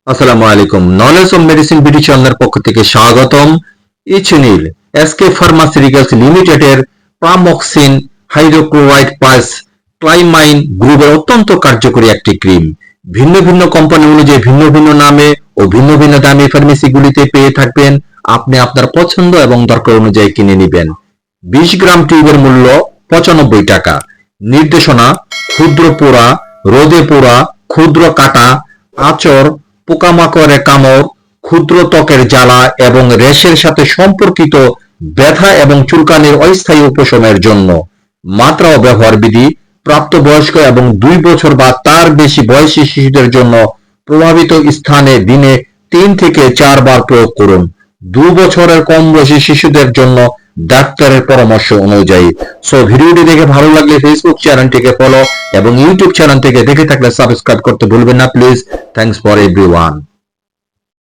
আসসালামু আলাইকুম। Knowledge of medicine BD চ্যানেলের পক্ষ থেকে স্বাগতম। ইচিনিল এসকে ফার্মাসিউটিক্যালস লিমিটেডের প্রামক্সিন হাইড্রোক্লোরাইড পাস ক্লাইমাইন গ্রুপের অত্যন্ত কার্যকরী একটি ক্রিম। ভিন্ন ভিন্ন কোম্পানি অনুযায়ী ভিন্ন ভিন্ন নামে ও ভিন্ন ভিন্ন দামে ফার্মেসিগুলিতে পেয়ে থাকবেন। আপনি আপনার পছন্দ এবং দরকার অনুযায়ী কিনে নেবেন। 20 গ্রাম টিউবের মূল্য 95 টাকা। নির্দেশনা: ক্ষুদ্র পোড়া, রোদে পোড়া, ক্ষুদ্র কাটা, আঁচড়, পোকামাকড়ের কামড়, ক্ষুদ্র ত্বকের জ্বালা এবং র্যাশের সাথে সম্পর্কিত ব্যথা এবং চুলকানির অস্থায়ী উপশমের জন্য। মাত্রা ও ব্যবহার বিধি: প্রাপ্তবয়স্ক এবং 2 বছর বা তার বেশি বয়সী শিশুদের জন্য প্রভাবিত স্থানে দিনে 3 থেকে 4 বার প্রয়োগ করুন। 2 বছরের কম বয়সী শিশুদের জন্য ডাক্তারের পরামর্শ অনুযায়ী। সো ভিডিওটি দেখে ভালো লাগলে ফেসবুক চ্যানেলটিকে ফলো এবং ইউটিউব চ্যানেল থেকে দেখে থাকলে সাবস্ক্রাইব করতে ভুলবেন না প্লিজ। Thanks for everyone.